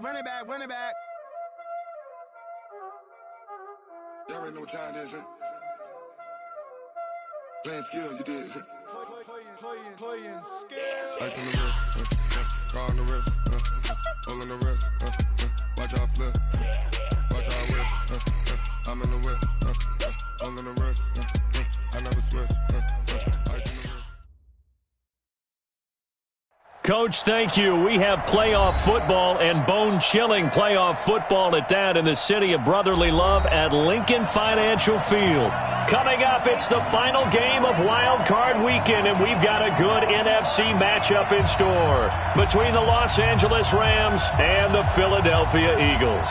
Run it back. Y'all already know what time it is, huh? Playing skills, you did. Playing skills. Ice on the wrist, car on the wrist, hole on the wrist, watch out flip, watch out whip, I'm in the whip, hole on the wrist, I never switch, ice on the wrist. Coach, thank you. We have playoff football and bone-chilling playoff football at that in the city of brotherly love at Lincoln Financial Field. Coming up, it's the final game of Wild Card Weekend, and we've got a good NFC matchup in store between the Los Angeles Rams and the Philadelphia Eagles.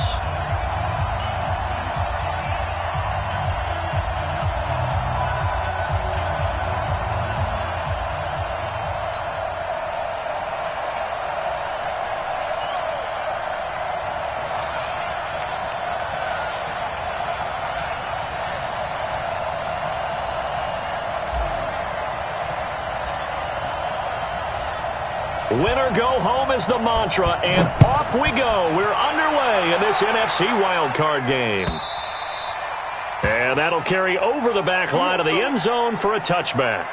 Winner go home is the mantra, and off we go. We're underway in this NFC wildcard game. And that'll carry over the back line of the end zone for a touchback.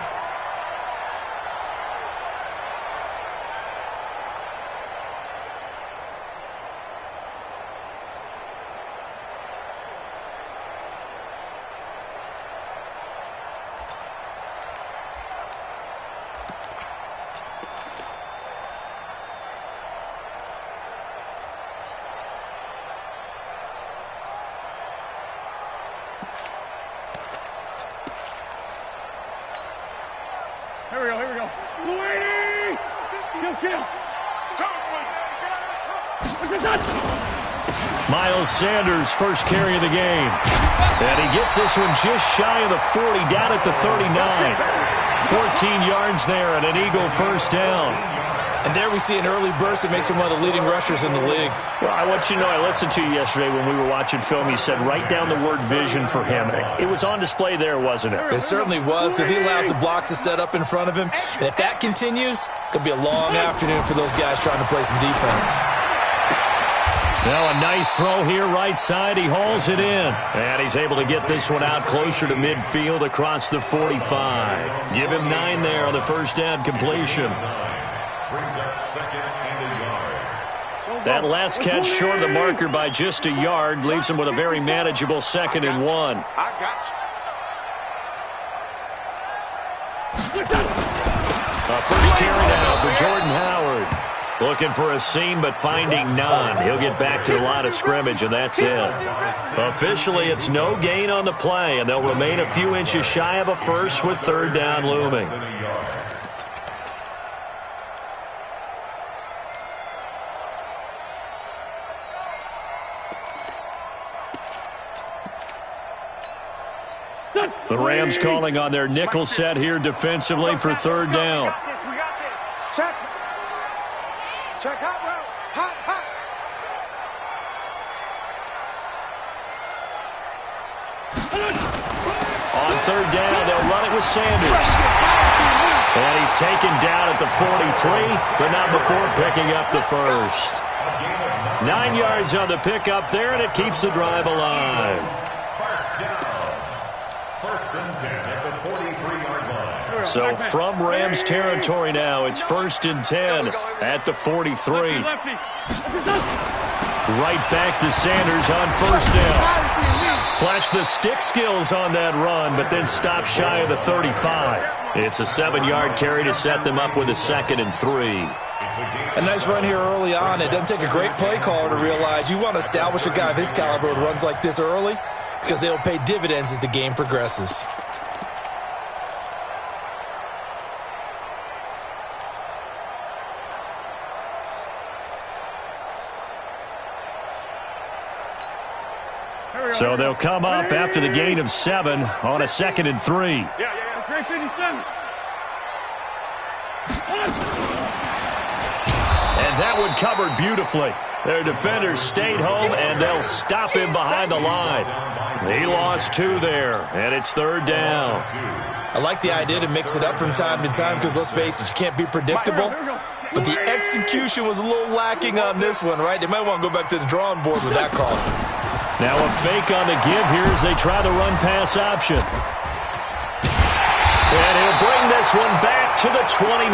Here we go. Sweetie! Kill. Miles Sanders, first carry of the game. And he gets this one just shy of the 40, down at the 39. 14 yards there and an Eagle first down. And there we see an early burst that makes him one of the leading rushers in the league. Well, I want you to know, I listened to you yesterday when we were watching film. You said write down the word vision for him. It was on display there, wasn't it? It certainly was, because he allows the blocks to set up in front of him. And if that continues, it'll be a long afternoon for those guys trying to play some defense. Now a nice throw here right side. He hauls it in. And he's able to get this one out closer to midfield across the 45. Give him 9 there on the first down completion. Brings up second and a yard. That last catch short of the marker by just a yard leaves him with a very manageable 2nd and 1. I got you. A first carry now for Jordan Howard. Looking for a seam, but finding none. He'll get back to the line of scrimmage, and that's it. Officially, it's no gain on the play, and they'll remain a few inches shy of a first with 3rd down looming. The Rams calling on their nickel set here defensively for 3rd down. We got this. Check. Hot route. Hot. On 3rd down, they'll run it with Sanders. And he's taken down at the 43, but not before picking up the first. 9 yards on the pickup there, and it keeps the drive alive. First and 10 at the 43-yard line. So from Rams territory now, it's 1st and 10 at the 43. Right back to Sanders on 1st down. Flashed the stick skills on that run, but then stopped shy of the 35. It's a 7-yard carry to set them up with a 2nd and 3. A nice run here early on. It doesn't take a great play caller to realize you want to establish a guy of his caliber with runs like this early, because they'll pay dividends as the game progresses. So they'll come up after the gain of 7 on a 2nd and 3. Yeah. 357. And that one covered beautifully. Their defenders stayed home, and they'll stop him behind the line. He lost 2 there, and it's 3rd down. I like the idea to mix it up from time to time because, let's face it, you can't be predictable. but the execution was a little lacking on this one, right? They might want to go back to the drawing board with that call. Now a fake on the give here as they try the run-pass option. And he'll bring this one back to the 29.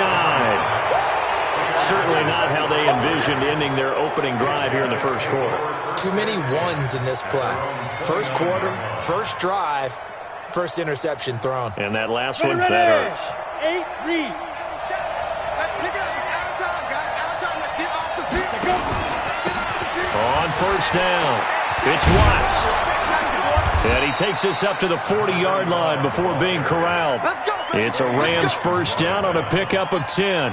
Certainly not how they envisioned ending their opening drive here in the first quarter. Too many ones in this play. First quarter, first drive, first interception thrown. And that last one, that hurts. 8, read. Let's pick it up. It's out of time, guys. Out of time. Let's get off the field. Let's get off the field. On first down, it's Watts. And he takes this up to the 40-yard line before being corralled. It's a Rams first down on a pickup of 10.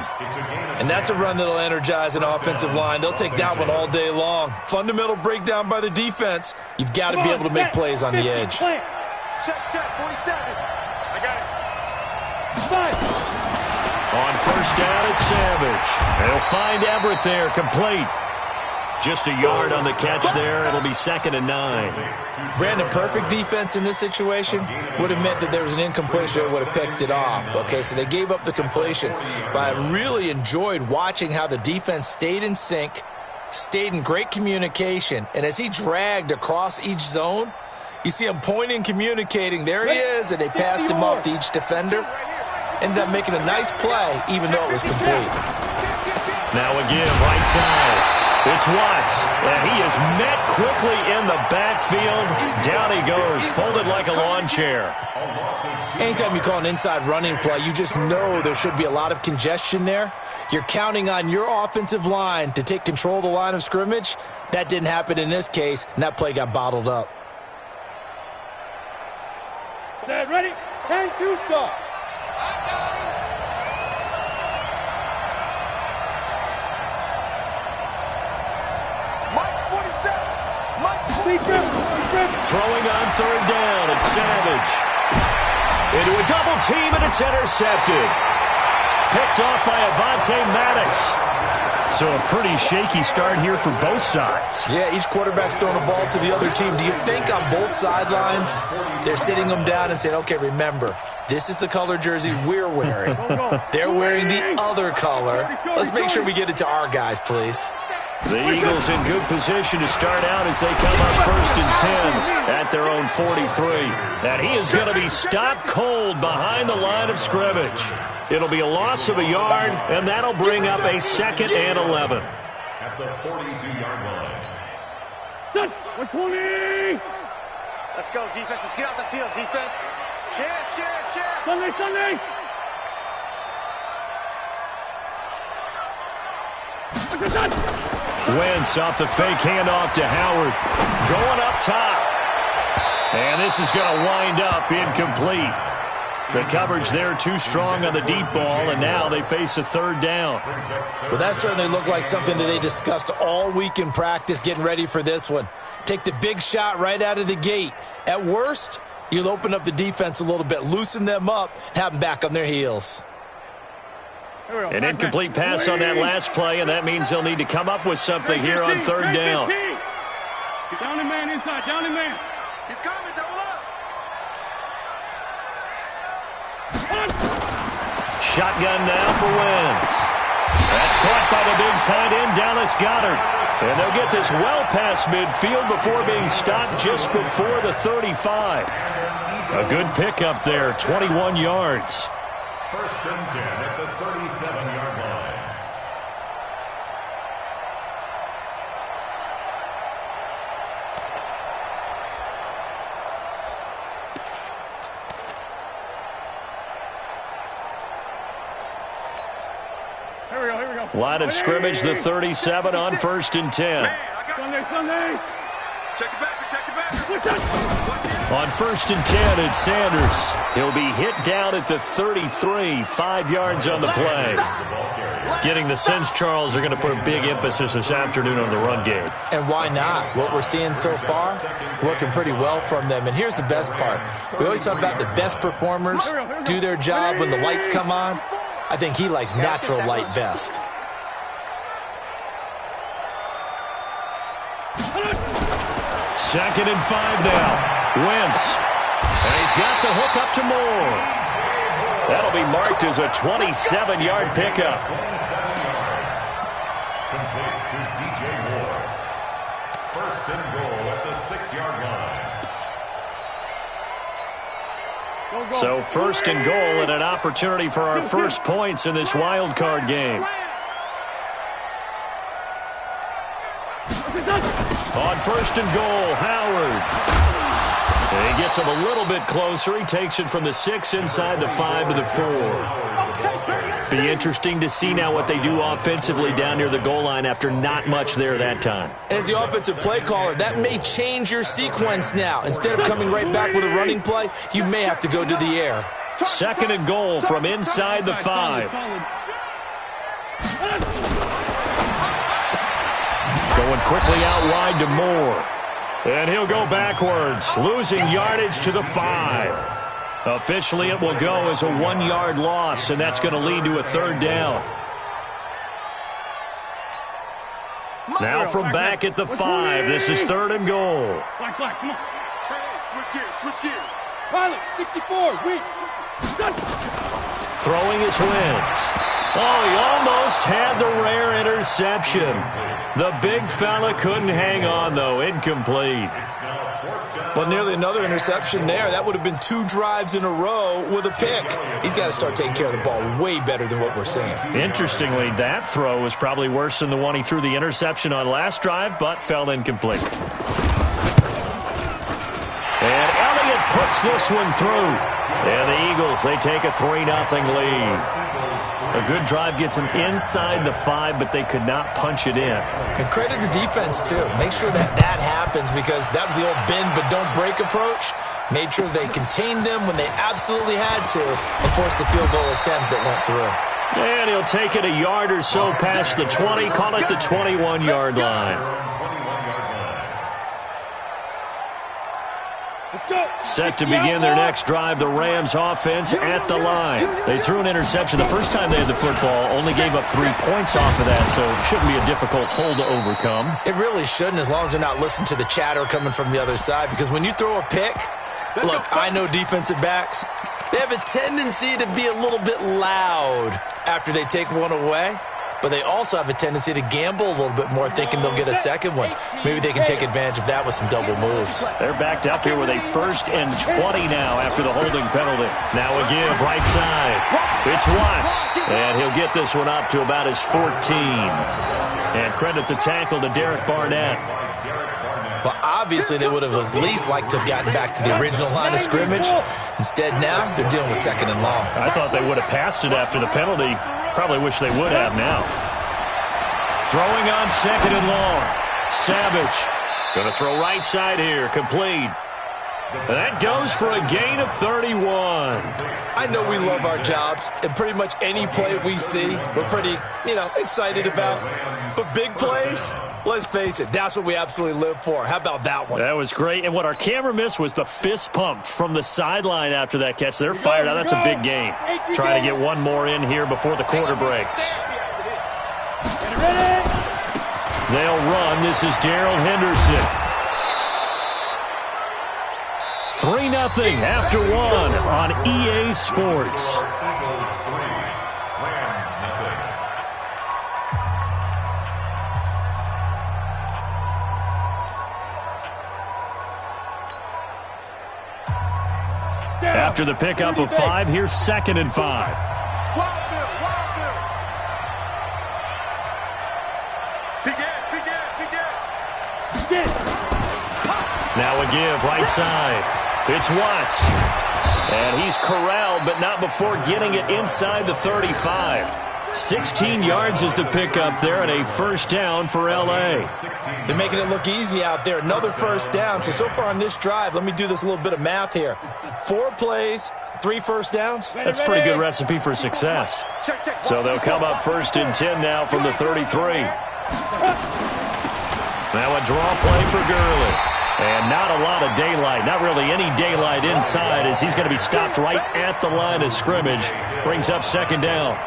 And that's a run that'll energize an offensive line. They'll take that one all day long. Fundamental breakdown by the defense. You've got to be able to make plays on the edge. Check, 47. I got it. 5. On first down, it's Savage. They'll find Everett there, complete. Just a yard on the catch there. It'll be 2nd and 9. Brandon, perfect defense in this situation would have meant that there was an incompletion that would have picked it off. Okay, so they gave up the completion. But I really enjoyed watching how the defense stayed in sync, stayed in great communication, and as he dragged across each zone, you see him pointing, communicating. There he is, and they passed him off to each defender. Ended up making a nice play, even though it was complete. Now again, right side. It's Watts, and he is met quickly in the backfield. Down he goes, folded like a lawn chair. Anytime you call an inside running play, you just know there should be a lot of congestion there. You're counting on your offensive line to take control of the line of scrimmage. That didn't happen in this case, and that play got bottled up. Set, ready. 10-2 start. Throwing on third down, it's Savage. Into a double team, and it's intercepted. Picked off by Avonte Maddox. So a pretty shaky start here for both sides. Yeah, each quarterback's throwing a ball to the other team. Do you think on both sidelines they're sitting them down and saying, okay, remember, this is the color jersey we're wearing. They're wearing the other color. Let's make sure we get it to our guys, please. The Eagles in good position to start out as they come up 1st and 10 at their own 43. And he is going to be stopped cold behind the line of scrimmage. It'll be a loss of a yard, and that'll bring up a 2nd and 11. At the 42-yard line. Done. 120. Let's go, defense. Let's get off the field, defense. Cheer. Sunday. Wentz off the fake handoff to Howard. Going up top. And this is going to wind up incomplete. The coverage there too strong on the deep ball, and now they face a 3rd down. Well, that certainly looked like something that they discussed all week in practice getting ready for this one. Take the big shot right out of the gate. At worst, you'll open up the defense a little bit, loosen them up, and have them back on their heels. An incomplete pass on that last play, and that means they'll need to come up with something here on 3rd down. Down the man inside, down the man. He's coming, double up. Shotgun now for Wentz. That's caught by the big tight end, Dallas Goedert. And they'll get this well past midfield before being stopped just before the 35. A good pickup there, 21 yards. 1st and 10 at the 37-yard line. Here we go. Line of scrimmage, the 37 on 1st and 10. Sunday. Check it back. On 1st and 10, it's Sanders. He'll be hit down at the 33, 5 yards on the play. Getting the sense Charles are going to put a big emphasis this afternoon on the run game. And why not? What we're seeing so far, working pretty well from them. And here's the best part. We always talk about the best performers do their job when the lights come on. I think he likes natural light best. Second and 5 now. Wentz. And he's got the hook up to Moore. That'll be marked as a 27-yard pickup. complete to DJ Ward. First and goal at the 6-yard line. So first and goal and an opportunity for our first points in this wild card game. On first and goal, Howard. And he gets him a little bit closer. He takes it from the 6 inside the 5 to the 4. Be interesting to see now what they do offensively down near the goal line after not much there that time. As the offensive play caller, that may change your sequence now. Instead of coming right back with a running play, you may have to go to the air. Second and goal from inside the 5. Going quickly out wide to Moore. And he'll go backwards, losing yardage to the 5. Officially, it will go as a 1-yard loss, and that's going to lead to a third down. Now from back at the 5, this is third and goal. Black, come on. Switch gears. Pilot, 64, weak. Throwing his Wentz. Oh, he almost had the rare interception. The big fella couldn't hang on, though. Incomplete. Well, nearly another interception there. That would have been 2 drives in a row with a pick. He's got to start taking care of the ball way better than what we're seeing. Interestingly, that throw was probably worse than the one he threw the interception on last drive, but fell incomplete. And Elliott puts this one through. And the Eagles, they take a 3-0 lead. A good drive gets them inside the 5, but they could not punch it in. And credit the defense, too. Make sure that happens, because that was the old bend but don't break approach. Made sure they contained them when they absolutely had to and forced the field goal attempt that went through. And he'll take it a yard or so past the 20, call it the 21-yard line. Set to begin their next drive, the Rams offense at the line. They threw an interception the first time they had the football, only gave up 3 points off of that, so it shouldn't be a difficult hole to overcome. It really shouldn't, as long as they're not listening to the chatter coming from the other side, because when you throw a pick, look, I know defensive backs, they have a tendency to be a little bit loud after they take one away. But they also have a tendency to gamble a little bit more, thinking they'll get a second one. Maybe they can take advantage of that with some double moves. They're backed up here with a 1st and 20 now after the holding penalty. Now a give, right side. It's Watts. And he'll get this one up to about his 14. And credit the tackle to Derek Barnett. Well, obviously they would have at least liked to have gotten back to the original line of scrimmage. Instead, now they're dealing with 2nd and long. I thought they would have passed it after the penalty. Probably wish they would have now. Throwing on 2nd and long. Savage. Going to throw right side here. Complete. And that goes for a gain of 31. I know we love our jobs, and pretty much any play we see, we're pretty, excited about. But big plays, let's face it, that's what we absolutely live for. How about that one? That was great. And what our camera missed was the fist pump from the sideline after that catch. They're fired out. That's a big game. Trying to get one more in here before the quarter breaks. They'll run. This is Darrell Henderson. 3-0 after 1 on EA Sports. After the pickup of 5, here's 2nd and 5. Now a give, right side. It's Watts. And he's corralled, but not before getting it inside the 35. 16 yards is the pickup there, and a 1st down for L.A. They're making it look easy out there. Another 1st down. So far on this drive, let me do this a little bit of math here. 4 plays, 3 1st downs. That's a pretty good recipe for success. So they'll come up 1st and 10 now from the 33. Now a draw play for Gurley. And not a lot of daylight, not really any daylight inside, as he's going to be stopped right at the line of scrimmage. Brings up 2nd down.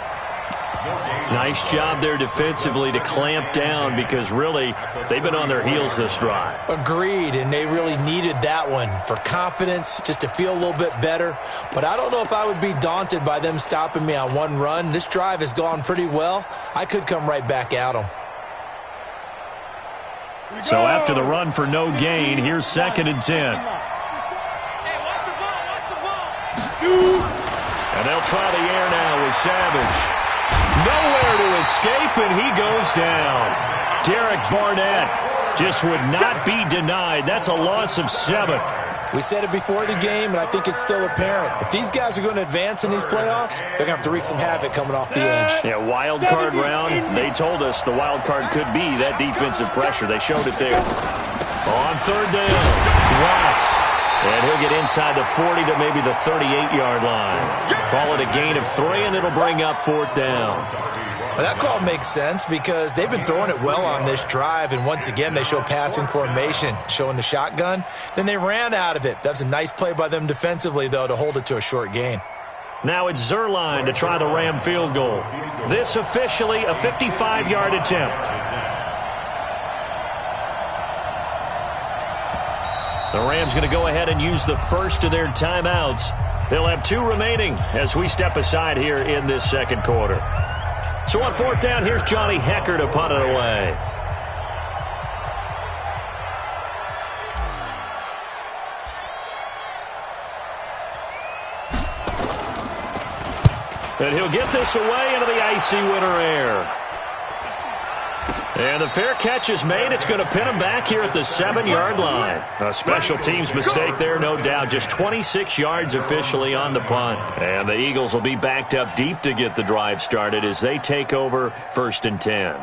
Nice job there defensively to clamp down, because really they've been on their heels this drive. Agreed, and they really needed that one for confidence, just to feel a little bit better. But I don't know if I would be daunted by them stopping me on one run. This drive has gone pretty well. I could come right back at them. So after the run for no gain, here's 2nd and 10. And they'll try the air now with Savage. Nowhere to escape, and he goes down. Derek Barnett just would not be denied. That's a loss of 7. We said it before the game, and I think it's still apparent. If these guys are going to advance in these playoffs, they're going to have to wreak some havoc coming off the edge. Yeah, wild card round. They told us the wild card could be that defensive pressure. They showed it there. On 3rd down, Watts. And he'll get inside the 40 to maybe the 38-yard line. Call it a gain of 3, and it'll bring up 4th down. Well, that call makes sense because they've been throwing it well on this drive, and once again they show passing formation, showing the shotgun. Then they ran out of it. That was a nice play by them defensively, though, to hold it to a short gain. Now it's Zerline to try the Ram field goal. This officially a 55-yard attempt. The Rams going to go ahead and use the first of their timeouts. They'll have 2 remaining as we step aside here in this 2nd quarter. So on 4th down, here's Johnny Hecker to punt it away. And he'll get this away into the icy winter air. And the fair catch is made. It's going to pin him back here at the 7-yard line. A special teams mistake there, no doubt. Just 26 yards officially on the punt. And the Eagles will be backed up deep to get the drive started as they take over 1st and 10.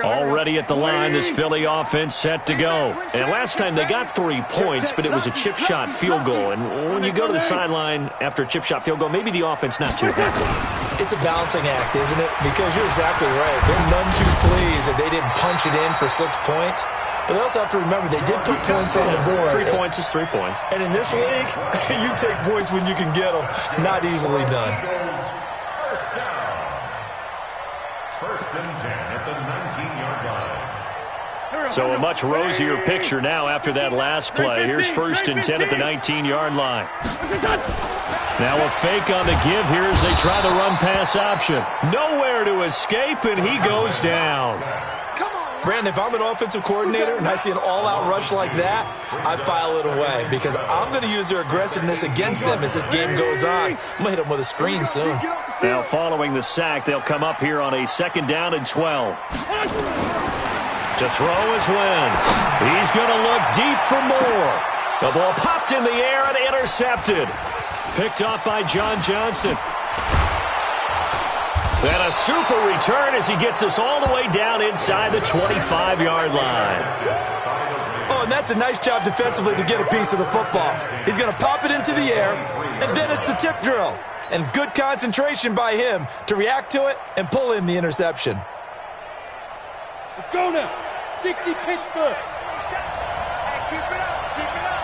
Already at the line, this Philly offense set to go. And last time they got 3 points, but it was a chip shot field goal. And when you go to the sideline after a chip shot field goal, maybe the offense not too happy. It's a balancing act, isn't it? Because you're exactly right. They're none too pleased that they didn't punch it in for 6 points. But they also have to remember they did put points on the board. 3 points is 3 points. And in this league, you take points when you can get them. Not easily done. First and 10 at the 19-yard line. So a much rosier picture now after that last play. Here's 1st and 10 at the 19-yard line. Now a fake on the give here as they try the run-pass option. Nowhere to escape, and he goes down. Brandon, if I'm an offensive coordinator and I see an all-out rush like that, I file it away because I'm going to use their aggressiveness against them as this game goes on. I'm going to hit them with a screen soon. Now following the sack, they'll come up here on a 2nd down and 12. To throw is Wentz. He's going to look deep for more. The ball popped in the air and intercepted. Picked off by John Johnson. And a super return as he gets us all the way down inside the 25-yard line. Oh, and that's a nice job defensively to get a piece of the football. He's going to pop it into the air, and then it's the tip drill. And good concentration by him to react to it and pull in the interception. Let's go now. 60 Pittsburgh. Keep it up. Keep it up.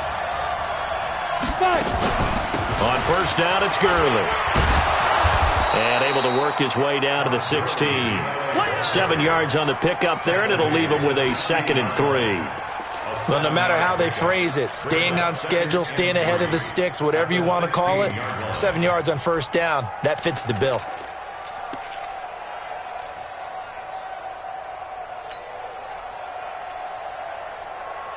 5. On 1st down, it's Gurley. And able to work his way down to the 16. 7 yards on the pickup there, and it'll leave him with a 2nd and 3. Well, no matter how they phrase it, staying on schedule, staying ahead of the sticks, whatever you want to call it, 7 yards on 1st down, that fits the bill.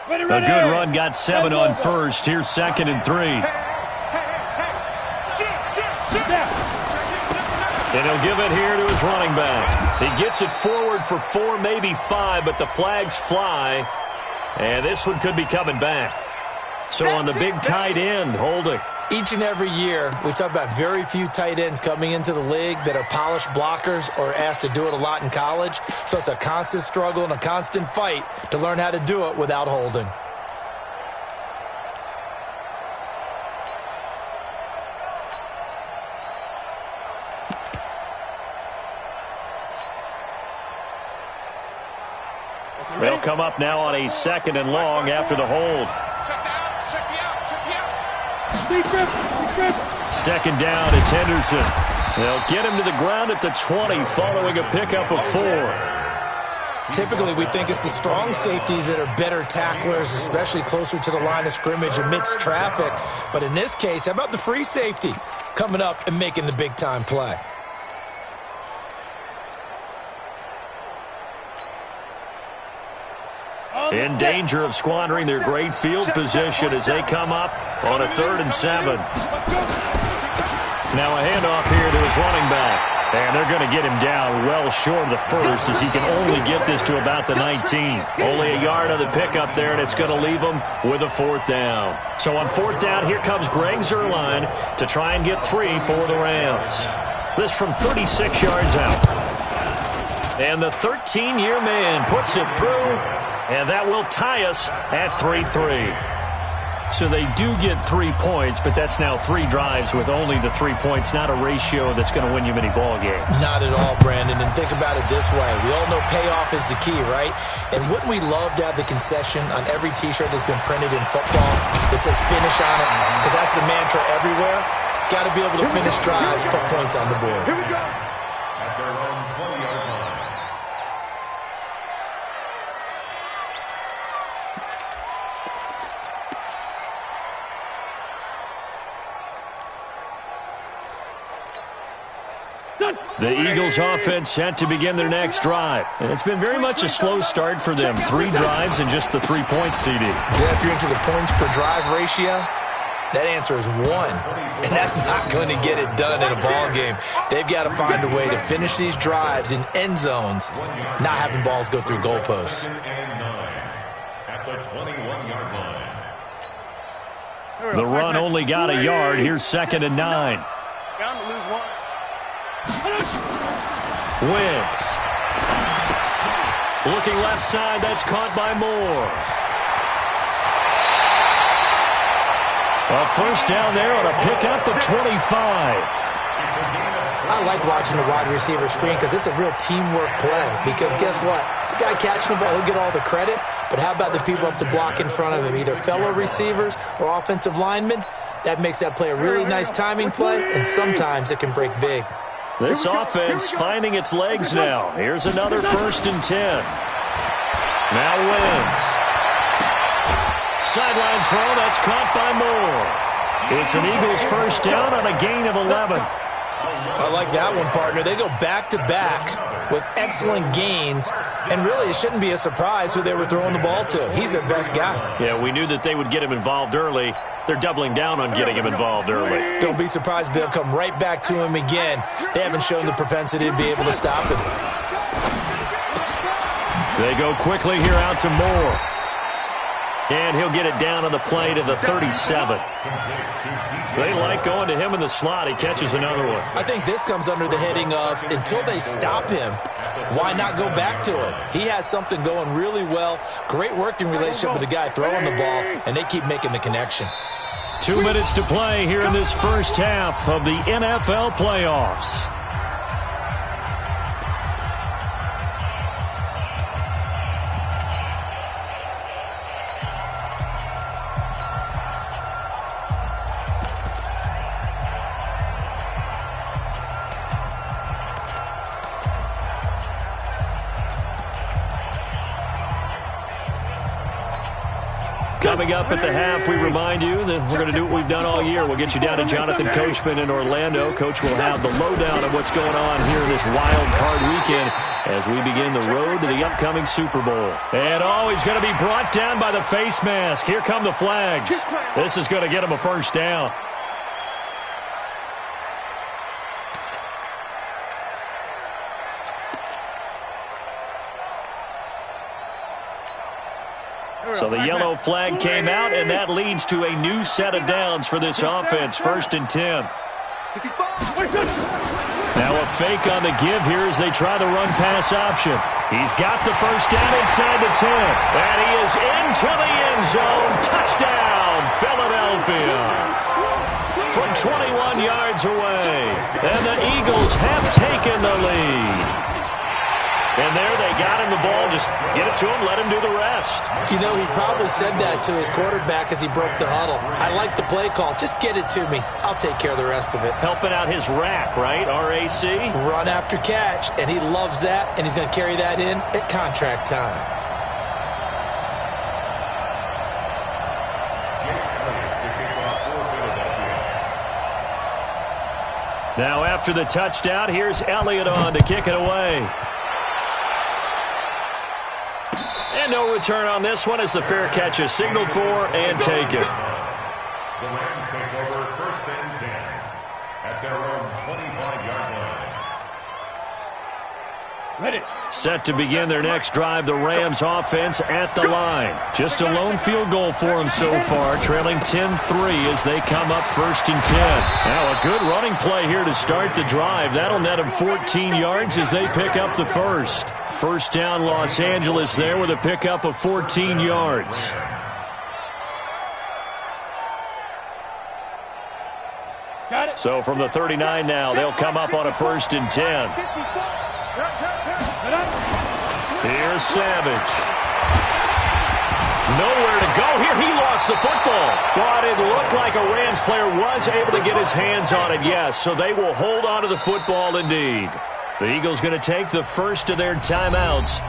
A good run got 7 on 1st. Here's 2nd and 3. And he'll give it here to his running back. He gets it forward for 4, maybe 5, but the flags fly. And this one could be coming back. So on the big tight end, holding. Each and every year, we talk about very few tight ends coming into the league that are polished blockers or asked to do it a lot in college. So it's a constant struggle and a constant fight to learn how to do it without holding. They'll come up now on a 2nd and long after the hold. Check me out. 2nd down, it's Henderson. They'll get him to the ground at the 20 following a pickup of 4. Typically, we think it's the strong safeties that are better tacklers, especially closer to the line of scrimmage amidst traffic. But in this case, how about the free safety coming up and making the big-time play? in danger of squandering their great field position as they come up on a 3rd and 7. Now a handoff here to his running back. And they're going to get him down well short of the first as he can only get this to about the 19. Only a yard on the pickup there, and it's going to leave him with a 4th down. So on 4th down, here comes Greg Zuerlein to try and get 3 for the Rams. This from 36 yards out. And the 13-year man puts it through, and that will tie us at 3-3. So they do get 3 points, but that's now 3 drives with only the 3 points, not a ratio that's going to win you many ball games. Not at all, Brandon. And think about it this way. We all know payoff is the key, right? And wouldn't we love to have the concession on every T-shirt that's been printed in football that says finish on it? Because that's the mantra everywhere. Got to be able to finish drives, put points on the board. Here we go. At their own 20-yard line. The Eagles offense set to begin their next drive. And it's been very much a slow start for them. 3 drives and just the 3 points, CD. Yeah, if you're into the points per drive ratio, that answer is 1. And that's not going to get it done in a ball game. They've got to find a way to finish these drives in end zones, not having balls go through goalposts. At the 21-yard line. The run only got a yard. Here's 2nd and 9. Bound to lose 1. Wentz. Looking left side, that's caught by Moore. A 1st down there on a pickup of 25. I like watching the wide receiver screen because it's a real teamwork play. Because guess what? The guy catching the ball, he'll get all the credit. But how about the people up to block in front of him, either fellow receivers or offensive linemen? That makes that play a really nice timing play, and sometimes it can break big. This offense finding its legs now. Here's another 1st and 10. Now Wentz. Sideline throw, that's caught by Moore. It's an Eagles 1st down on a gain of 11. I like that one, partner. They go back-to-back with excellent gains, and really it shouldn't be a surprise who they were throwing the ball to. He's their best guy. Yeah, we knew that they would get him involved early. They're doubling down on getting him involved early. Don't be surprised they'll come right back to him again. They haven't shown the propensity to be able to stop him. They go quickly here out to Moore. And he'll get it down on the play to the 37. They like going to him in the slot. He catches another one. I think this comes under the heading of until they stop him, why not go back to it? He has something going really well. Great working relationship with the guy throwing the ball, and they keep making the connection. 2 minutes to play here in this 1st half of the NFL playoffs. Coming up at the half, we remind you that we're going to do what we've done all year. We'll get you down to Jonathan Coachman in Orlando. Coach will have the lowdown of what's going on here in this wild card weekend as we begin the road to the upcoming Super Bowl. And he's going to be brought down by the face mask. Here come the flags. This is going to get him a 1st down. So the yellow flag came out, and that leads to a new set of downs for this offense. 1st and 10. Now a fake on the give here as they try the run-pass option. He's got the 1st down inside the 10. And he is into the end zone. Touchdown, Philadelphia. From 21 yards away. And the Eagles have taken the lead. And there they got him the ball. Just get it to him, let him do the rest. You know, he probably said that to his quarterback as he broke the huddle. I like the play call. Just get it to me. I'll take care of the rest of it. Helping out his rack, right? R-A-C? Run after catch, and he loves that, and he's going to carry that in at contract time. Now after the touchdown, here's Elliott on to kick it away. And no return on this one as the fair catch is signaled for and taken. The Rams take over 1st and 10 at their own 25-yard line. Ready. Set to begin their next drive, the Rams offense at the line. Just a lone field goal for them so far, trailing 10-3 as they come up 1st and 10. Now a good running play here to start the drive. That'll net them 14 yards as they pick up the first. First down, Los Angeles there with a pickup of 14 yards. Got it. So from the 39 now, they'll come up on a 1st and 10. Here's Savage. Nowhere to go here. He lost the football. But it looked like a Rams player was able to get his hands on it, yes. So they will hold on to the football indeed. The Eagles going to take the first of their timeouts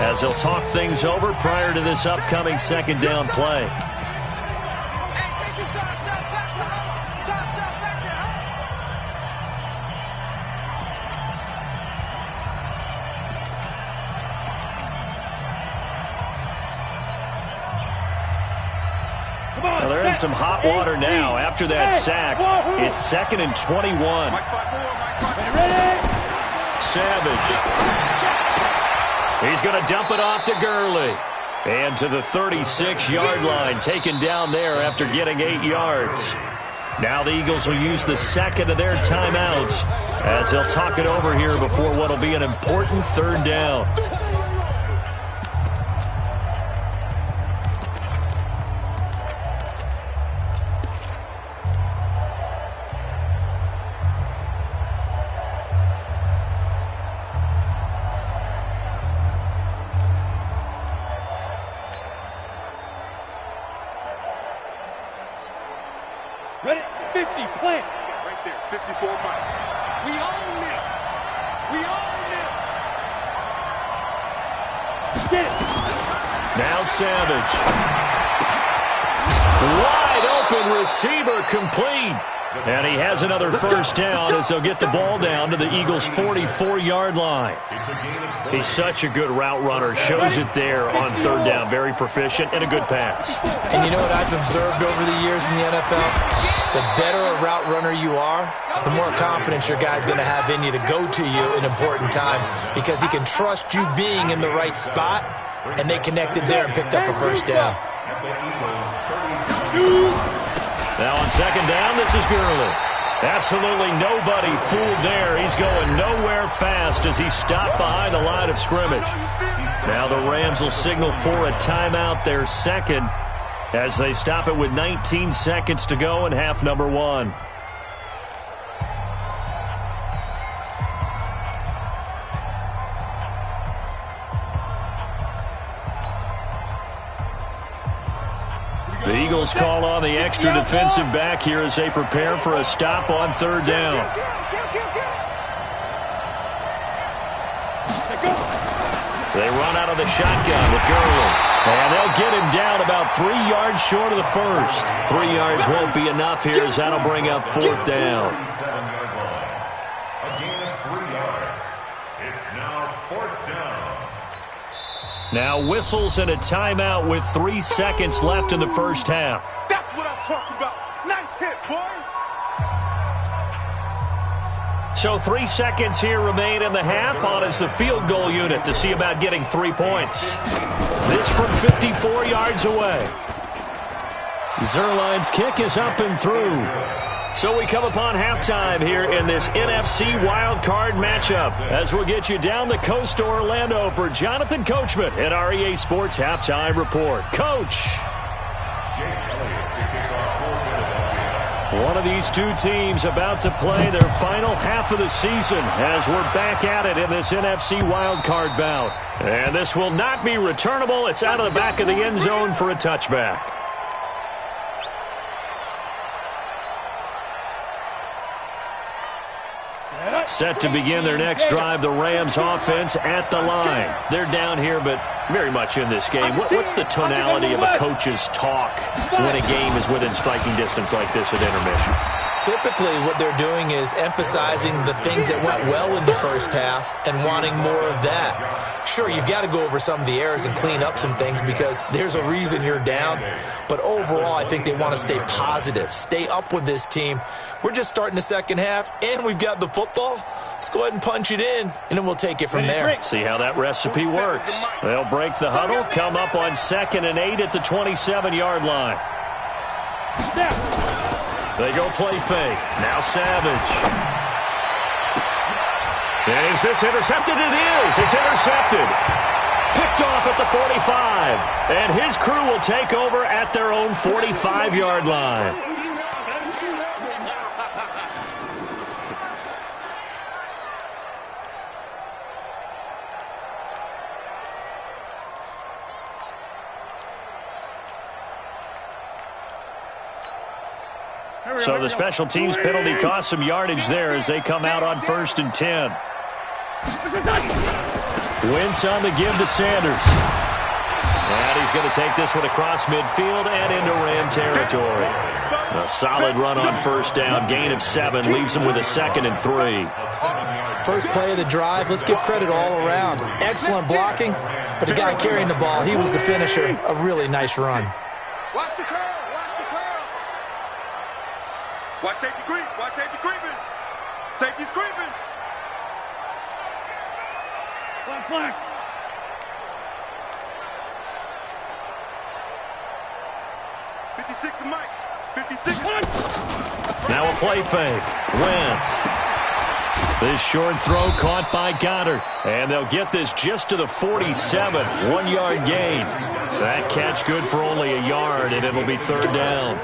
as they'll talk things over prior to this upcoming 2nd down play. Well, they're in some hot water now after that sack. It's 2nd and 21. Savage. He's going to dump it off to Gurley. And to the 36-yard line, taken down there after getting 8 yards. Now the Eagles will use the 2nd of their timeouts as they'll talk it over here before what will be an important 3rd down. Ready. 50. Plant. Right there. 54 miles. We own it. We own it. Get it. Now Savage. Wide open receiver complete. And he has another first down as they'll get the ball down to the Eagles' 44-yard line. He's such a good route runner. Shows it there on 3rd down. Very proficient and a good pass. And you know what I've observed over the years in the NFL? The better a route runner you are, the more confidence your guy's going to have in you to go to you in important times because he can trust you being in the right spot, and they connected there and picked up a first down. Now on 2nd down, this is Gurley. Absolutely nobody fooled there. He's going nowhere fast as he stopped behind the line of scrimmage. Now the Rams will signal for a timeout, their 2nd, as they stop it with 19 seconds to go in half number 1. The Eagles call on the extra defensive back here as they prepare for a stop on 3rd down. They run out of the shotgun with Gurley. And they'll get him down about 3 yards short of the first. 3 yards won't be enough here as that'll bring up 4th down. A gain of 3 yards. It's now 4th down. Now whistles and a timeout with 3 seconds left in the first half. That's what I'm talking about. Nice hit, boy. So 3 seconds here remain in the half. On is the field goal unit to see about getting 3 points. This from 54 yards away. Zerline's kick is up and through. So we come upon halftime here in this NFC wildcard matchup as we'll get you down the coast to Orlando for Jonathan Coachman at our EA Sports Halftime Report. Coach. One of these two teams about to play their final half of the season as we're back at it in this NFC wildcard bout. And this will not be returnable. It's out of the back of the end zone for a touchback. Set to begin their next drive, the Rams offense at the line. They're down here, but very much in this game. What's the tonality of a coach's talk when a game is within striking distance like this at intermission? Typically, what they're doing is emphasizing the things that went well in the first half and wanting more of that. Sure, you've got to go over some of the errors and clean up some things because there's a reason you're down. But overall, I think they want to stay positive, stay up with this team. We're just starting the second half, and we've got the football. Let's go ahead and punch it in, and then we'll take it from there. See how that recipe works. They'll break the huddle, come up on 2nd and 8 at the 27-yard line. They go play fake. Now Savage. Is this intercepted? It is. It's intercepted. Picked off at the 45. And his crew will take over at their own 45-yard line. So the special teams penalty cost some yardage there as they come out on 1st and 10. Wentz on the give to Sanders. And he's going to take this one across midfield and into Ram territory. A solid run on 1st down. Gain of 7 leaves him with a 2nd and 3. First play of the drive. Let's give credit all around. Excellent blocking, but the guy carrying the ball, he was the finisher. A really nice run. Watch the curl. Watch safety creep. Watch safety creeping. Safety's creeping. Flag. 56 to Mike. 56. Now a play fake. Wentz. This short throw caught by Goddard. And they'll get this just to the 47. 1-yard gain. That catch good for only a yard, and it'll be 3rd down.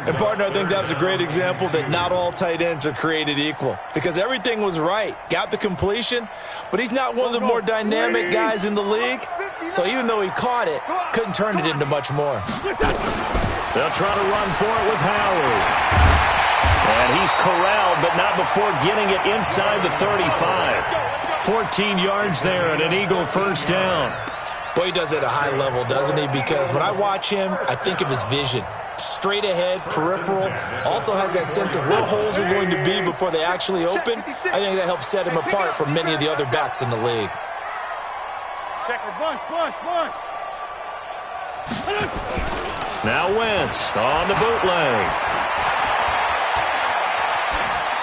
And, partner, I think that was a great example that not all tight ends are created equal because everything was right. Got the completion, but he's not one of the more dynamic guys in the league. So even though he caught it, couldn't turn it into much more. They'll try to run for it with Howard. And he's corralled, but not before getting it inside the 35. 14 yards there and an Eagle 1st down. Boy, he does it at a high level, doesn't he? Because when I watch him, I think of his vision. Straight ahead, peripheral, also has that sense of where holes are going to be before they actually open. I think that helps set him apart from many of the other backs in the league. Checker, bunch. Now Wentz on the bootleg.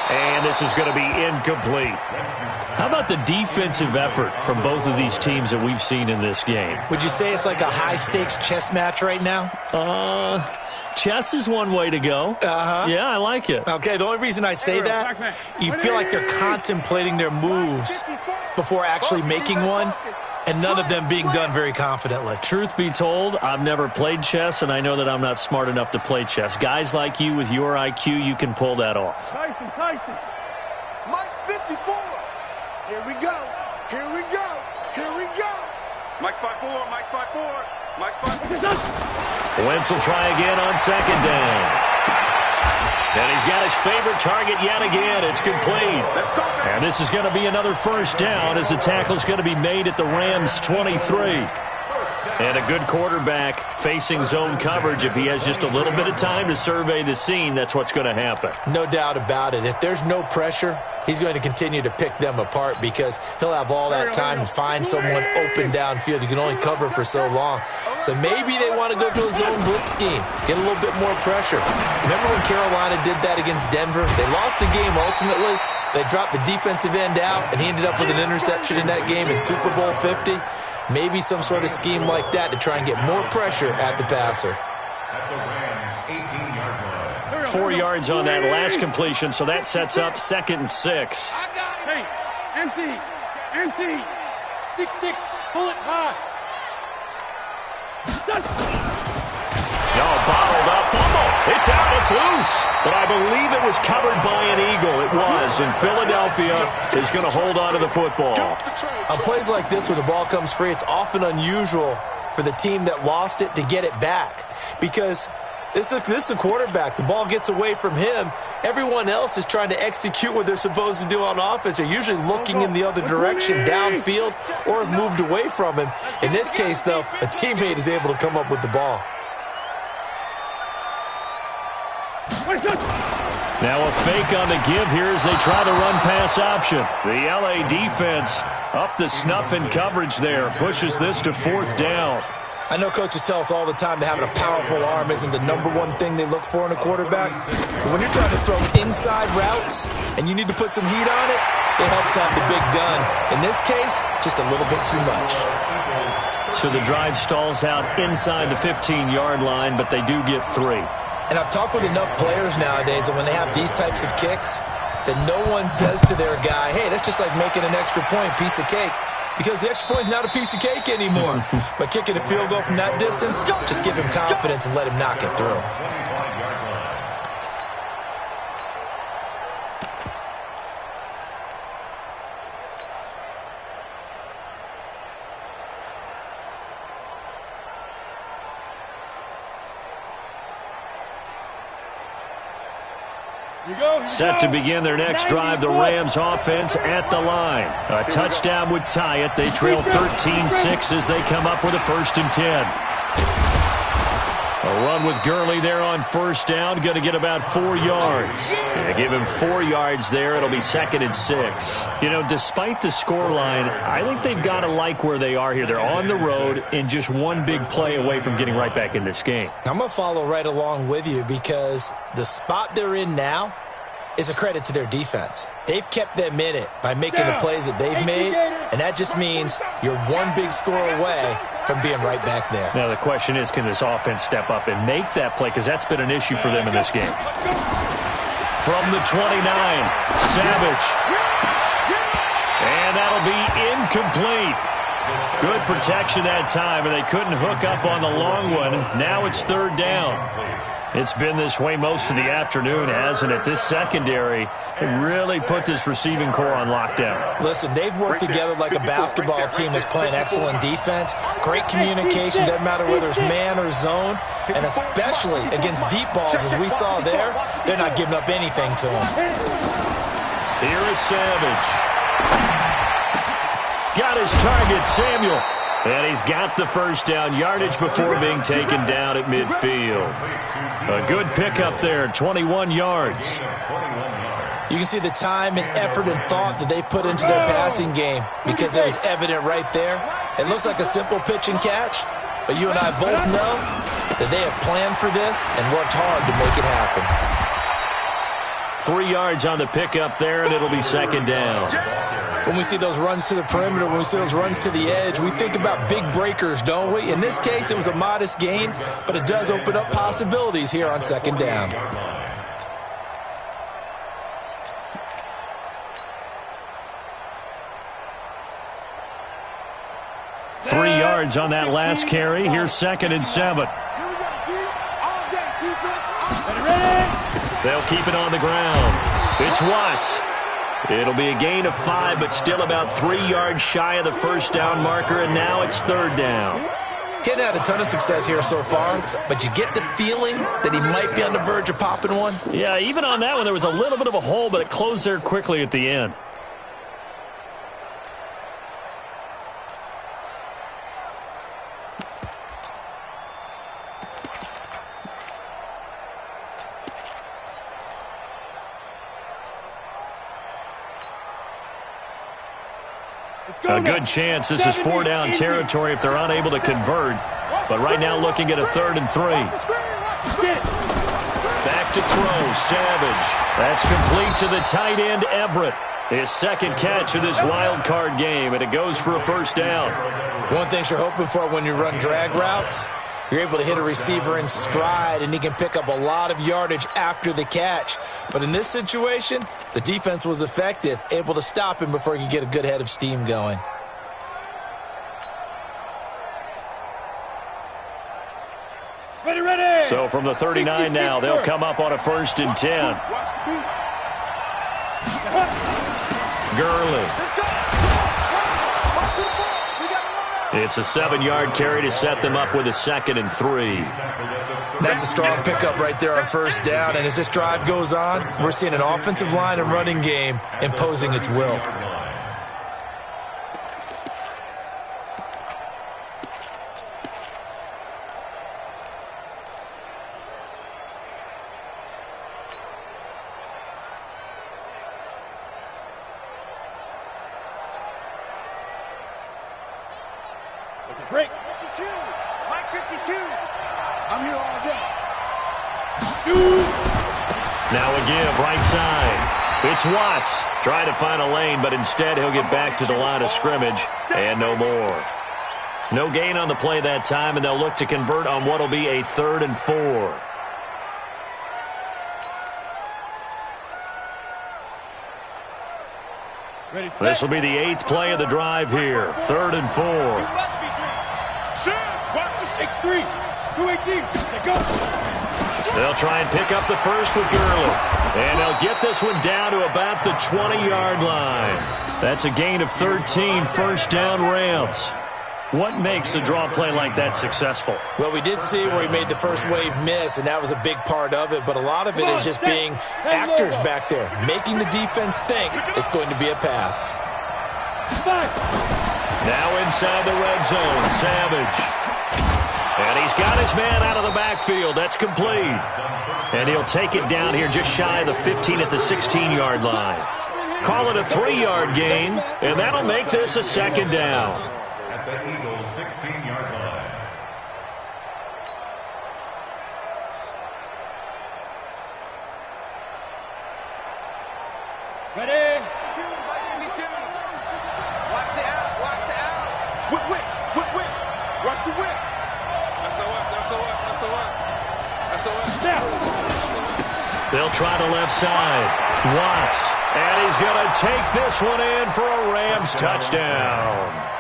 And this is going to be incomplete. How about the defensive effort from both of these teams that we've seen in this game? Would you say it's like a high-stakes chess match right now? Chess is one way to go. Yeah, I like it. Okay, the only reason I say that, you feel like they're contemplating their moves before actually making one, and none of them being done very confidently. Truth be told, I've never played chess, and I know that I'm not smart enough to play chess. Guys like you with your IQ, you can pull that off. Tyson. Mike 54. Here we go. Mike's 5'4". Mike's 5'4". Wentz will try again on 2nd down. And he's got his favorite target yet again. It's complete. And this is going to be another 1st down as the tackle's going to be made at the Rams' 23. And a good quarterback facing zone coverage. If he has just a little bit of time to survey the scene, that's what's going to happen. No doubt about it. If there's no pressure, he's going to continue to pick them apart because he'll have all that time to find someone open downfield. You can only cover for so long. So maybe they want to go to a zone blitz scheme, get a little bit more pressure. Remember when Carolina did that against Denver? They lost the game ultimately. They dropped the defensive end out, and he ended up with an interception in that game in Super Bowl 50. Maybe some sort of scheme like that to try and get more pressure at the passer. At the Rams' 18-yard line. 4 yards on that last completion, so that sets up 2nd and 6. Hey, empty. 6-6, pull it high. No, bottled up, fumble. It's out, it's loose. But I believe it was covered by an Eagle. It was, and Philadelphia is going to hold on to the football. On plays like this where the ball comes free, it's often unusual for the team that lost it to get it back because this is the quarterback. The ball gets away from him. Everyone else is trying to execute what they're supposed to do on offense. They're usually looking in the other direction, downfield, or have moved away from him. In this case, though, a teammate is able to come up with the ball. Now a fake on the give here as they try the run-pass option. The LA defense up to snuff in coverage there. Pushes this to 4th down. I know coaches tell us all the time that having a powerful arm isn't the #1 thing they look for in a quarterback. But when you're trying to throw inside routes and you need to put some heat on it, it helps have the big gun. In this case, just a little bit too much. So the drive stalls out inside the 15-yard line, but they do get 3. And I've talked with enough players nowadays that when they have these types of kicks, that no one says to their guy, hey, that's just like making an extra point, piece of cake. Because the extra point is not a piece of cake anymore. But kicking a field goal from that distance, just give him confidence and let him knock it through. Set to begin their next drive, the Rams offense at the line. A touchdown would tie it. They trail 13-6 as they come up with a 1st and 10. A run with Gurley there on 1st down. Going to get about 4 yards. Yeah, give him 4 yards there. It'll be 2nd and 6. You know, despite the scoreline, I think they've got to like where they are here. They're on the road and just one big play away from getting right back in this game. I'm going to follow right along with you because the spot they're in now is a credit to their defense. They've kept them in it by making the plays that they've made, and that just means you're one big score away from being right back there. Now the question is, can this offense step up and make that play? Because that's been an issue for them in this game. From the 29, Savage. And that'll be incomplete. Good protection that time, and they couldn't hook up on the long one. Now it's 3rd down. It's been this way most of the afternoon, hasn't it? This secondary really put this receiving core on lockdown. Listen, they've worked together like a basketball team that's playing excellent defense. Great communication, doesn't matter whether it's man or zone. And especially against deep balls, as we saw there, they're not giving up anything to them. Here is Savage. Got his target, Samuel. And he's got the 1st down, yardage before being taken down at midfield. A good pickup there, 21 yards. You can see the time and effort and thought that they put into their passing game because it was evident right there. It looks like a simple pitch and catch, but you and I both know that they have planned for this and worked hard to make it happen. 3 yards on the pickup there, and it'll be 2nd down. When we see those runs to the perimeter, when we see those runs to the edge, we think about big breakers, don't we? In this case, it was a modest gain, but it does open up possibilities here on 2nd down. Three yards on that last carry. Here's 2nd and 7. They'll keep it on the ground. It's Watts. It'll be a gain of 5, but still about 3 yards shy of the 1st down marker, and now it's 3rd down. Getting had a ton of success here so far, but you get the feeling that he might be on the verge of popping one. Yeah, even on that one, there was a little bit of a hole, but it closed there quickly at the end. A good chance this is 4-down territory if they're unable to convert. But right now looking at a 3rd and 3. Back to throw, Savage. That's complete to the tight end, Everett. His 2nd catch of this wild card game, and it goes for a 1st down. One thing you're hoping for when you run drag routes, you're able to hit a receiver in stride, and he can pick up a lot of yardage after the catch. But in this situation, the defense was effective, able to stop him before he could get a good head of steam going. Ready. So from the 39 now, they'll come up on a 1st and 10. Gurley. It's a 7-yard carry to set them up with a 2nd and 3. That's a strong pickup right there on 1st down, and as this drive goes on, we're seeing an offensive line and running game imposing its will. Break. 52. Mike 52. I'm here all day. Now a give, right side. It's Watts trying to find a lane, but instead he'll get back to the line of scrimmage and no more. No gain on the play that time, and they'll look to convert on what will be a 3rd and 4. This will be the 8th play of the drive here. 3rd and 4. Watch the 6-3. 218. They go. They'll try and pick up the first with Gurley. And they'll get this one down to about the 20-yard line. That's a gain of 13, first down Rams. What makes a draw play like that successful? Well, we did see where he made the first wave miss, and that was a big part of it. But a lot of it is just being actors back there, making the defense think it's going to be a pass. Now inside the red zone, Savage. And he's got his man out of the backfield. That's complete. And he'll take it down here just shy of the 15 at the 16-yard line. Call it a 3-yard gain, and that'll make this a 2nd down. At the Eagles' 16-yard line. Ready? 52. Watch the out. Watch the out. Whip. Watch the whip. SOS. They'll try the left side. Watts. And he's going to take this one in for a Rams touchdown.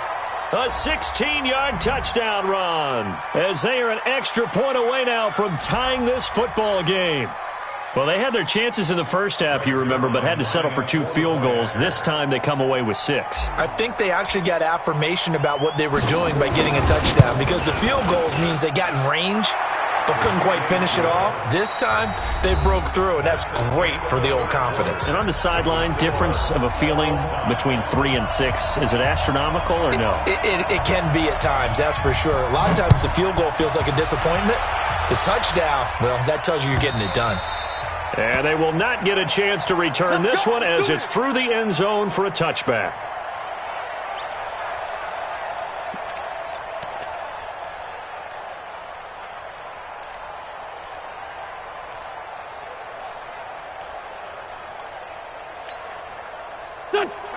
A 16-yard touchdown run. As they are an extra point away now from tying this football game. Well, they had their chances in the first half, you remember, but had to settle for 2 field goals. This time they come away with 6. I think they actually got affirmation about what they were doing by getting a touchdown, because the field goals means they got in range but couldn't quite finish it off. This time, they broke through, and that's great for the old confidence. And on the sideline, difference of a feeling between 3 and 6, is it astronomical or no? It can be at times, that's for sure. A lot of times the field goal feels like a disappointment. The touchdown, well, that tells you you're getting it done. And they will not get a chance to return this one as it's through the end zone for a touchback.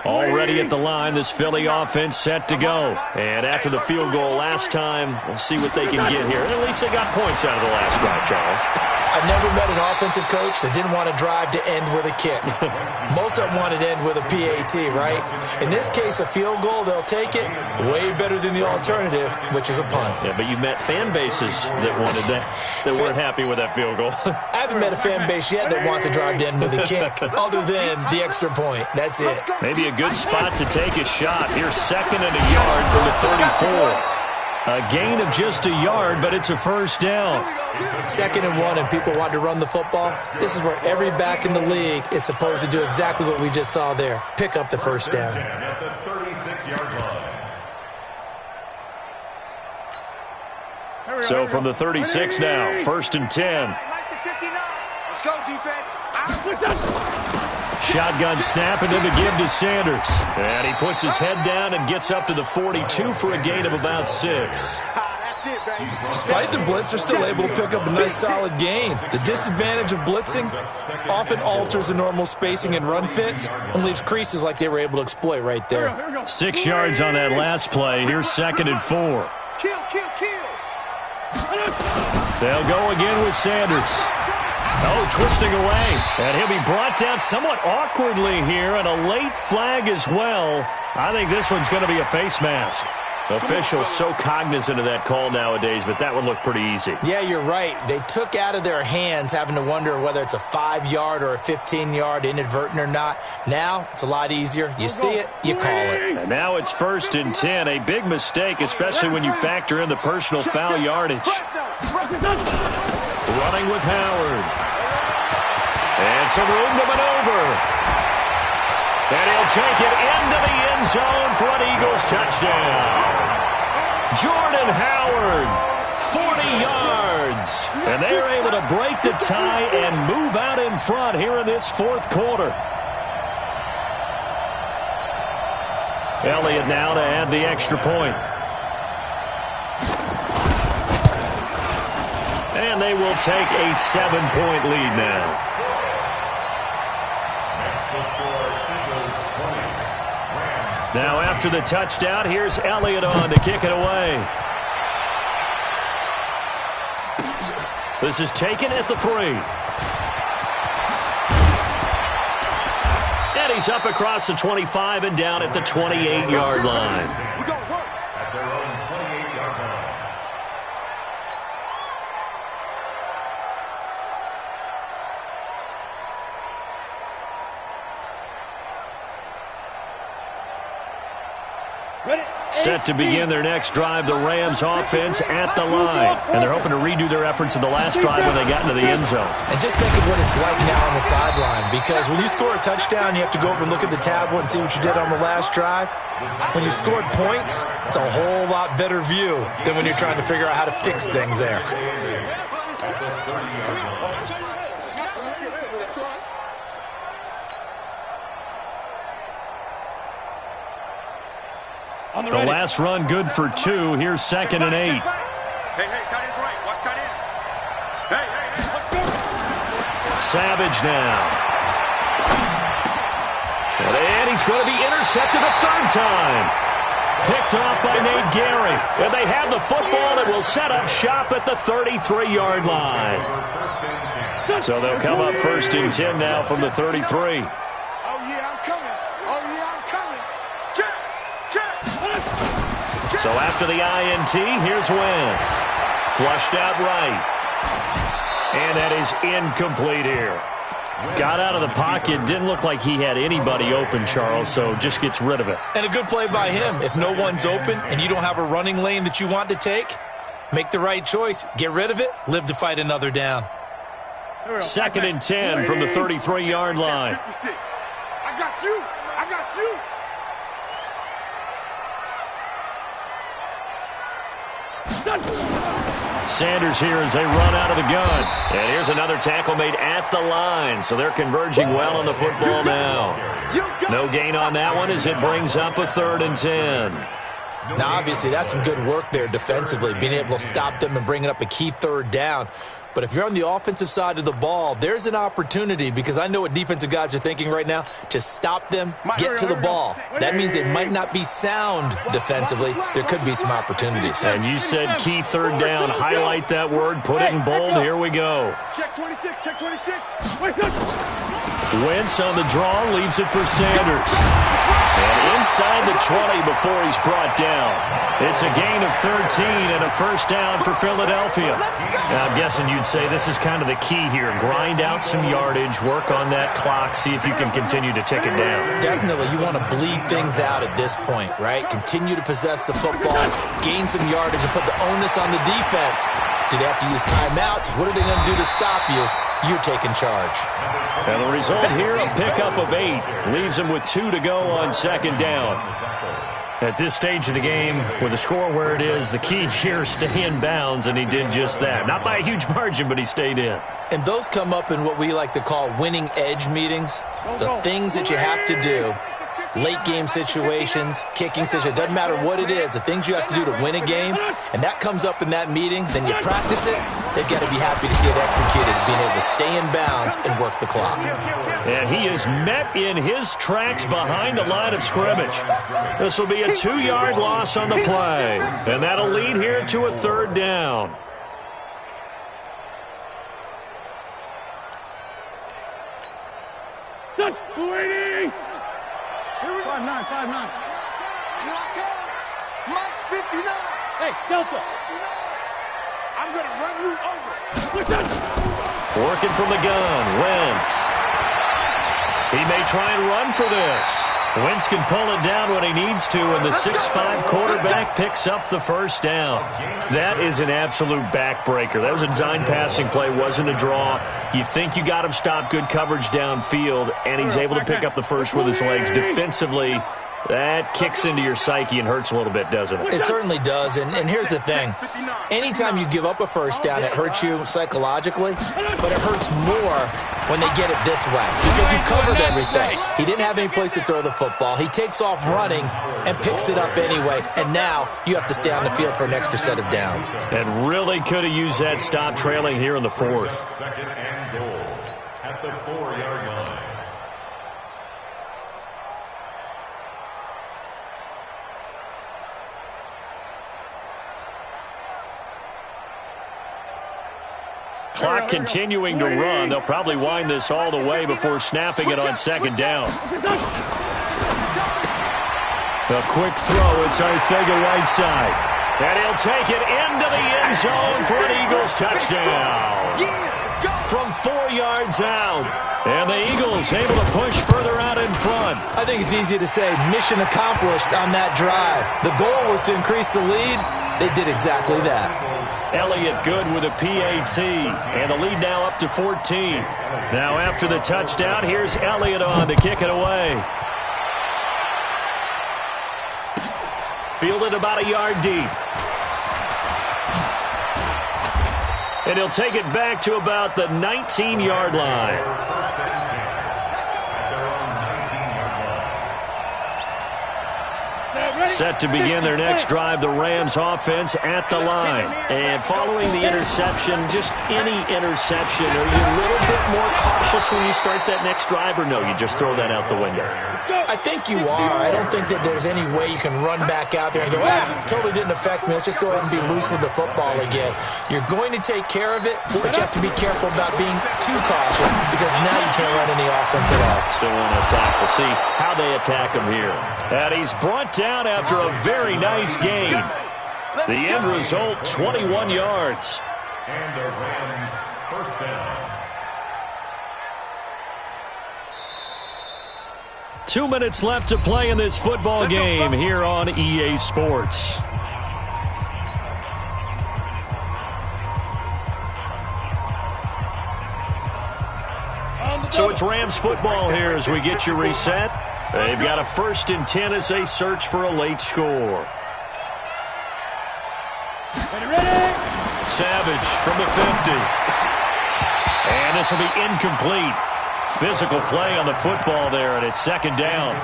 Already at the line, this Philly offense set to go. And after the field goal last time, we'll see what they can get here. At least they got points out of the last drive, Charles. I've never met an offensive coach that didn't want to drive to end with a kick. Most of them wanted to end with a PAT, right? In this case, a field goal, they'll take it. Way better than the alternative, which is a punt. Yeah, but you met fan bases that wanted that, that weren't happy with that field goal. I haven't met a fan base yet that wants to drive to end with a kick, other than the extra point. That's it. Maybe a good spot to take a shot. Here's 2nd and a yard from the 34. A gain of just a yard, but it's a first down. 2nd and 1, and people want to run the football. This is where every back in the league is supposed to do exactly what we just saw there. Pick up the first down. At the 36-yard line. So from the 36 now, 1st and 10. Let's go, defense. Shotgun snap and then the give to Sanders. And he puts his head down and gets up to the 42 for a gain of about 6. Despite the blitz, they're still able to pick up a nice solid gain. The disadvantage of blitzing often alters the normal spacing and run fits and leaves creases like they were able to exploit right there. 6 yards on that last play. Here's 2nd and 4. Kill. They'll go again with Sanders. Oh, twisting away. And he'll be brought down somewhat awkwardly here, and a late flag as well. I think this one's going to be a face mask. Officials so cognizant of that call nowadays, but that would look pretty easy. Yeah, you're right. They took out of their hands having to wonder whether it's a 5-yard or a 15-yard inadvertent or not. Now, it's a lot easier. You see it, you call it. And now it's 1st and 10. A big mistake, especially when you factor in the personal foul yardage. Running with Howard. And some room to maneuver. And he'll take it into the end zone for an Eagles touchdown. Jordan Howard, 40 yards. And they're able to break the tie and move out in front here in this 4th quarter. Elliott now to add the extra point. And they will take a 7-point lead now. Now after the touchdown, here's Elliott on to kick it away. This is taken at the 3. And he's up across the 25 and down at the 28-yard line. At their own 28-yard line. Set to begin their next drive, the Rams offense at the line. And they're hoping to redo their efforts in the last drive when they got into the end zone. And just think of what it's like now on the sideline, because when you score a touchdown, you have to go over and look at the tablet and see what you did on the last drive. When you scored points, it's a whole lot better view than when you're trying to figure out how to fix things there. The last run good for 2. Here's 2nd and 8. Hey, tight end's right. Watch tight end. Hey. Savage now. And he's going to be intercepted a 3rd time. Picked off by Nate Gary. And they have the football that will set up shop at the 33-yard line. So they'll come up 1st and 10 now from the 33. Oh, yeah, I'm coming. So after the INT, here's Wentz. Flushed out right. And that is incomplete here. Got out of the pocket. Didn't look like he had anybody open, Charles, so just gets rid of it. And a good play by him. If no one's open and you don't have a running lane that you want to take, make the right choice. Get rid of it. Live to fight another down. 2nd and 10 from the 33-yard line. 56. I got you. Sanders here as they run out of the gun. And here's another tackle made at the line. So they're converging well on the football now. No gain on that one as it brings up a 3rd and 10. Now, obviously, that's some good work there defensively, being able to stop them and bringing up a key 3rd down. But if you're on the offensive side of the ball, there's an opportunity, because I know what defensive guys are thinking right now, to stop them, get to the ball. That means they might not be sound defensively. There could be some opportunities. And you said key 3rd down. Highlight that word. Put it in bold. Here we go. Check 26. Wentz on the draw, leaves it for Sanders. And inside the 20 before he's brought down. It's a gain of 13 and a 1st down for Philadelphia. Now, I'm guessing you'd say this is kind of the key here. Grind out some yardage, work on that clock, see if you can continue to tick it down. Definitely, you want to bleed things out at this point, right? Continue to possess the football, gain some yardage, and put the onus on the defense. Do they have to use timeouts? What are they going to do to stop you? You're taking charge. And the result here, a pickup of 8. Leaves them with 2 to go on 2nd down. At this stage of the game, with the score where it is, the key here is stay in bounds, and he did just that. Not by a huge margin, but he stayed in. And those come up in what we like to call winning edge meetings. The things that you have to do, late game situations, kicking situations, doesn't matter what it is, the things you have to do to win a game, and that comes up in that meeting, then you practice it, they've got to be happy to see it executed, being able to stay in bounds and work the clock. And he is met in his tracks behind the line of scrimmage. This will be a 2-yard loss on the play, and that'll lead here to a 3rd down. Done. 280. 5'9". Mike 59. Hey, Delta. I'm going to run you over. Working from the gun, Wentz. He may try and run for this. Wentz can pull it down when he needs to, and the 6'5" quarterback picks up the 1st down. That is an absolute backbreaker. That was a design passing play, wasn't a draw. You think you got him stopped, good coverage downfield, and he's able to pick up the 1st with his legs. Defensively, That kicks into your psyche and hurts a little bit, doesn't it? It certainly does, and here's the thing. Anytime you give up a first down, it hurts you psychologically, but it hurts more when they get it this way because you've covered everything. He didn't have any place to throw the football. He takes off running and picks it up anyway, and now you have to stay on the field for an extra set of downs. And really could have used that stop trailing here in the fourth. Second and goal at the 4-yard line. Clock continuing to run. They'll probably wind this all the way before snapping it on second down. A quick throw. It's FLyyBoiiFeRn's. And he'll take it into the end zone for an Eagles touchdown. From 4 yards out. And the Eagles able to push further out in front. I think it's easy to say mission accomplished on that drive. The goal was to increase the lead. They did exactly that. Elliott good with a PAT. And the lead now up to 14. Now after the touchdown, here's Elliott on to kick it away. Fielded about a yard deep. And he'll take it back to about the 19-yard line. First and 10 at their own 19-yard line. Set to begin their next drive, the Rams offense at the line. And following the interception, just any interception, are you a little bit more cautious when you start that next drive, or no, you just throw that out the window? I think you are. I don't think that there's any way you can run back out there and go, totally didn't affect me. Let's just go ahead and be loose with the football again. You're going to take care of it, but you have to be careful about being too cautious because now you can't run any offense at all. Still want to attack. We'll see how they attack him here. And he's brought down after a very nice game. The end result, 21 yards. And the Rams first down. 2 minutes left to play in this football game here on EA Sports. So it's Rams football here as we get you reset. They've got a 1st and 10 as they search for a late score. Savage from the 50. And this will be incomplete. Physical play on the football there, and it's second down.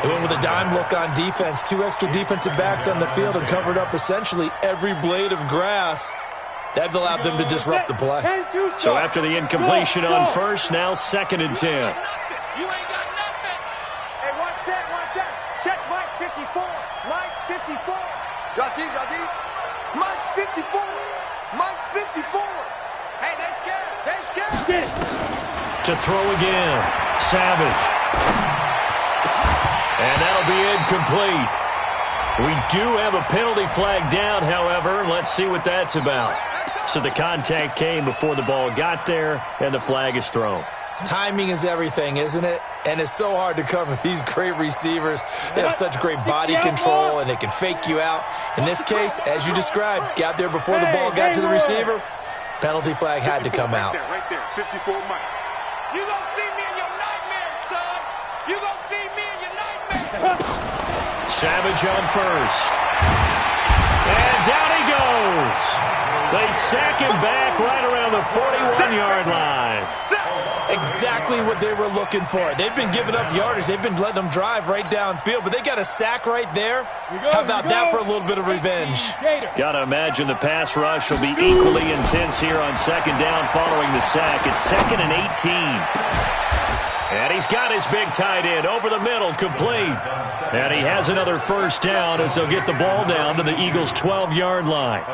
They went with a dime look on defense. 2 extra defensive backs on the field and covered up essentially every blade of grass. That allowed them to disrupt the play. So after the incompletion on first, now 2nd and 10. You ain't got nothing. Hey, one set. Check Mike 54. Mike 54. Jati. Mike 54. Mike 54. Hey, they scared. To throw again. Savage. And that'll be incomplete. We do have a penalty flag down, however. Let's see what that's about. So the contact came before the ball got there, and the flag is thrown. Timing is everything, isn't it? And it's so hard to cover these great receivers. They have such great body control, and they can fake you out. In this case, as you described, got there before the ball got to the receiver. Penalty flag had to come out. Right there, 54 Mike. You gonna see me in your nightmares, son. You gonna see me in your nightmares. Savage on first. And down he goes. They sack him back right around the 41-yard line. Exactly what they were looking for. They've been giving up yardage. They've been letting them drive right downfield, but they got a sack right there. How about that for a little bit of revenge? Got to imagine the pass rush will be equally intense here on second down following the sack. It's 2nd and 18. And he's got his big tight end over the middle, complete. And he has another first down as they'll get the ball down to the Eagles' 12-yard line.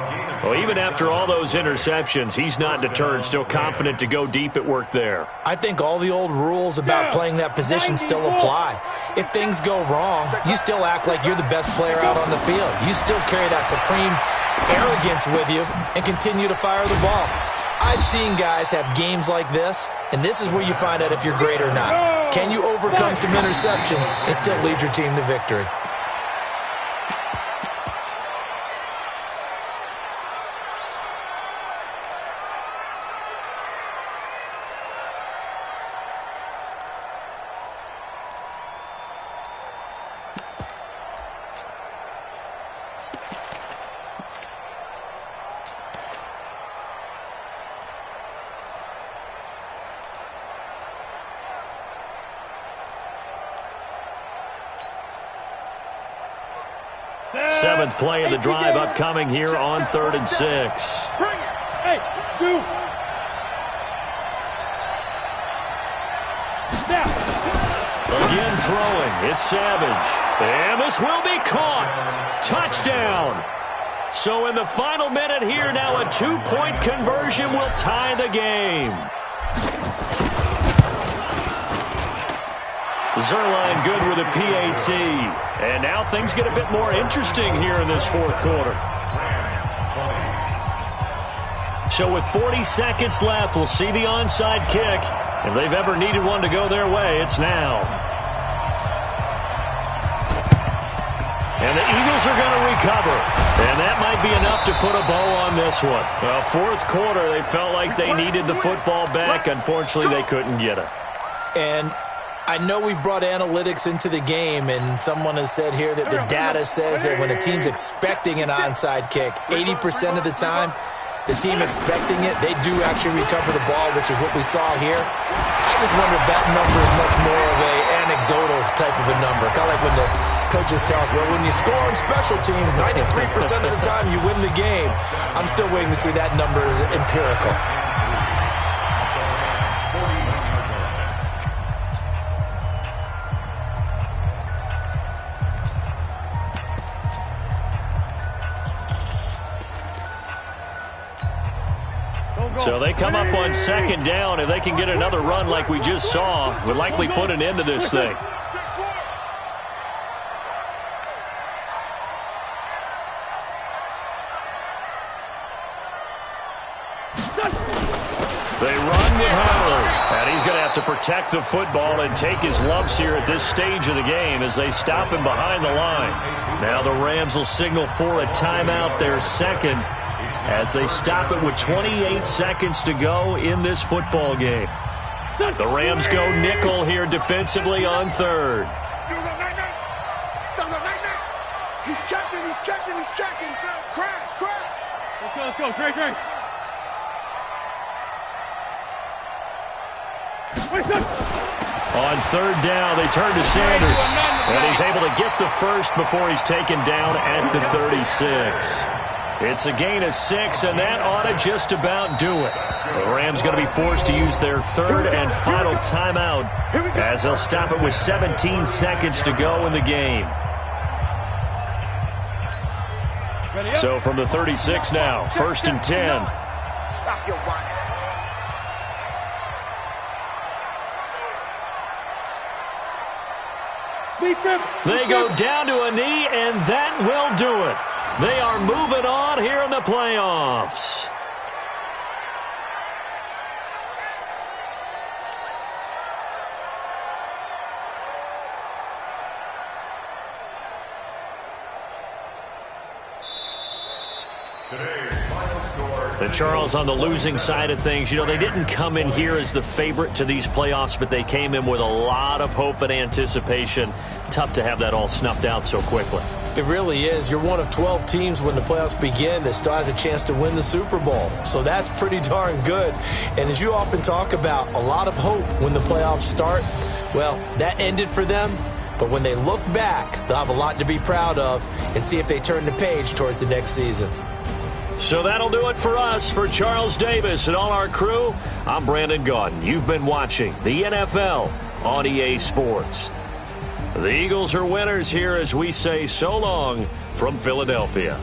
Well, even after all those interceptions, he's not deterred, still confident to go deep at work there. I think all the old rules about playing that position still apply. If things go wrong, you still act like you're the best player out on the field. You still carry that supreme arrogance with you and continue to fire the ball. I've seen guys have games like this, and this is where you find out if you're great or not. Can you overcome some interceptions and still lead your team to victory? Seventh play of the drive upcoming here on 3rd and 6. Bring it. Hey, shoot. Snap. Again throwing. It's Savage. And this will be caught. Touchdown. So in the final minute here, now a 2-point conversion will tie the game. Zerline good with a PAT. And now things get a bit more interesting here in this 4th quarter. So with 40 seconds left, we'll see the onside kick. If they've ever needed one to go their way, it's now. And the Eagles are going to recover. And that might be enough to put a bow on this one. Well, 4th quarter, they felt like they needed the football back. Unfortunately, they couldn't get it. And I know we've brought analytics into the game, and someone has said here that the data says that when a team's expecting an onside kick, 80% of the time, the team expecting it, they do actually recover the ball, which is what we saw here. I just wonder if that number is much more of an anecdotal type of a number. Kind of like when the coaches tell us, well, when you score on special teams, 93% of the time you win the game. I'm still waiting to see that number is empirical. So they come up on 2nd down. If they can get another run like we just saw, would likely put an end to this thing. They run with Howard, and he's going to have to protect the football and take his lumps here at this stage of the game as they stop him behind the line. Now the Rams will signal for a timeout, their 2nd, as they stop it with 28 seconds to go in this football game. The Rams go nickel here defensively on 3rd. He's checking. Crash. Let's go. Great. On 3rd down, they turn to Sanders, and he's able to get the first before he's taken down at the 36. It's a gain of 6, and that ought to just about do it. The Rams going to be forced to use their 3rd and final timeout as they'll stop it with 17 seconds to go in the game. So from the 36 now, 1st and 10. Stop your whining. They go down to a knee, and that will do it. They are moving on here in the playoffs. And Charles, on the losing side of things, you know, they didn't come in here as the favorite to these playoffs, but they came in with a lot of hope and anticipation. Tough to have that all snuffed out so quickly. It really is. You're one of 12 teams when the playoffs begin that still has a chance to win the Super Bowl. So that's pretty darn good. And as you often talk about, a lot of hope when the playoffs start. Well, that ended for them. But when they look back, they'll have a lot to be proud of and see if they turn the page towards the next season. So that'll do it for us. For Charles Davis and all our crew, I'm Brandon Gaudin. You've been watching the NFL on EA Sports. The Eagles are winners here as we say so long from Philadelphia.